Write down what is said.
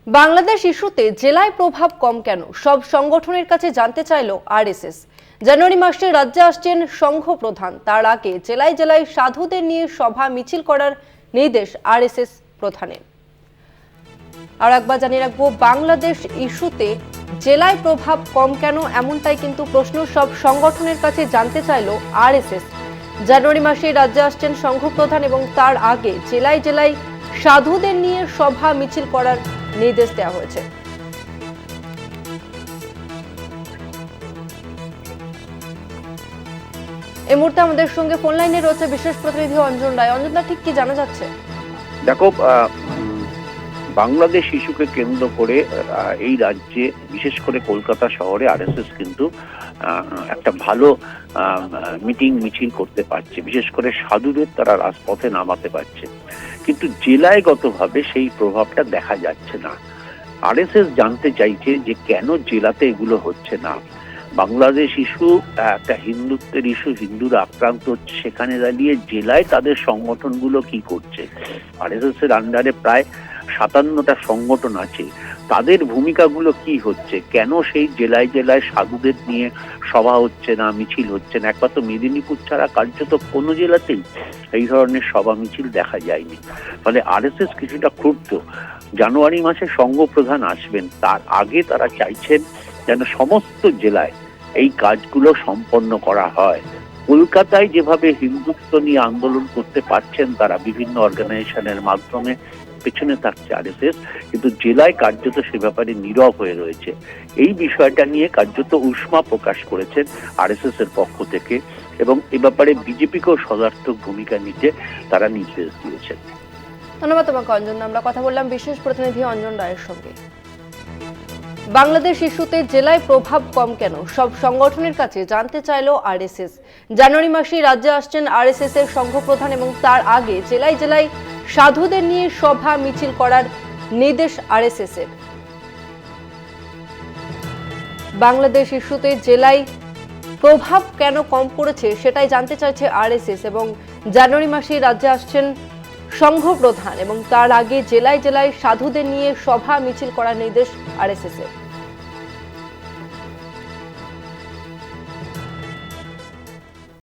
বাংলাদেশ ইস্যুতে জেলায় প্রভাব কম কেন সব সংগঠনের কাছে জানতে চাইল আরএসএস। জানুয়ারি মাসে রাজ্যে আসছেন সংঘ প্রধান, তার আগে জেলায় জেলায় সাধুদের নিয়ে সভা মিছিল করার নির্দেশ আরএসএস প্রধানের। আর একবার জানিয়ে রাখবো, বাংলাদেশ ইস্যুতে জেলায় প্রভাব কম কেন এমনটাই কিন্তু প্রশ্ন সব সংগঠনের কাছে জানতে চাইল আরএসএস। জানুয়ারি মাসে রাজ্যে আসছেন সংঘ প্রধান এবং তার আগে জেলায় জেলায় সাধুদের নিয়ে সভা মিছিল করার নির্দেশ দেওয়া হয়েছে। এই মুহূর্তে আমাদের সঙ্গে ফোন লাইনে রয়েছে বিশেষ প্রতিনিধি অঞ্জন রায়। অঞ্জনদা, ঠিক কি জানা যাচ্ছে? দেখো, বাংলাদেশ ইস্যুকে কেন্দ্র করে এই রাজ্যে বিশেষ করে কলকাতা শহরে আরএসএস কিন্তু একটা ভালো মিটিং মিছিল করতে পারছে, বিশেষ করে সাধুদের তারা রাজপথে নামাতে পারছে, কিন্তু জেলায়গতভাবে সেই প্রভাবটা দেখা যাচ্ছে না। আরএসএস জানতে চাইছে যে কেন জেলাতে এগুলো হচ্ছে না। বাংলাদেশ ইস্যু একটা হিন্দুত্বের ইস্যু, হিন্দুরা আক্রান্ত হচ্ছে, সেখানে দাঁড়িয়ে জেলায় তাদের সংগঠনগুলো কি করছে। আরএসএস এর আন্ডারে প্রায় 57টা সংগঠন আছে, তাদের ভূমিকাগুলো কি হচ্ছে, কেন সেই জেলায় জেলায় সাধুদের নিয়ে সভা হচ্ছে না, মিছিল হচ্ছে না। একমাত্র মেদিনীপুর ছাড়া কার্যত কোনো জেলাতেই এই ধরনের সভা মিছিল দেখা যায়নি। ফলে আরএসএস কিছুটা ক্ষুব্ধ। জানুয়ারি মাসে সংঘ প্রধান আসবেন, তার আগে তারা চাইছেন যেন সমস্ত জেলায় এই কাজগুলো সম্পন্ন করা হয়। কলকাতায় যেভাবে হিন্দুত্ব নিয়ে আন্দোলন করতে পারছেন তারা বিভিন্ন অর্গানাইজেশনের মাধ্যমে, পেছনে থাকছে আরএসএস, কিন্তু জেলায় কার্যত সে ব্যাপারে নীরব হয়ে রয়েছে। এই বিষয়টা নিয়ে কার্যত উষ্মা প্রকাশ করেছেন আরএসএস এর পক্ষ থেকে এবং এ ব্যাপারে বিজেপিকেও সদার্থক ভূমিকা নিতে তারা নির্দেশ দিয়েছেন। ধন্যবাদ তোমাকে অঞ্জন। আমরা কথা বললাম বিশেষ প্রতিনিধি অঞ্জন রায়ের সঙ্গে। বাংলাদেশ ইস্যুতে জেলায় প্রভাব কম কেন সব সংগঠনের কাছে জানতে চাইল আরএসএস। জানুয়ারি মাসে রাজ্যে আসছেন আরএসএস এর সংঘ প্রধান এবং তার আগে জেলায় জেলায় সাধুদের নিয়ে সভা মিছিল করার নির্দেশ আরএসএস এর। বাংলাদেশ ইস্যুতে জেলায় প্রভাব কেন কম পড়েছে সেটাই জানতে চাইছে আরএসএস এবং জানুয়ারি মাসে রাজ্যে আসছেন সংঘ প্রধান এবং তার আগে জেলায় জেলায় সাধুদের নিয়ে সভা মিছিল করার নির্দেশ আরএসএস এর।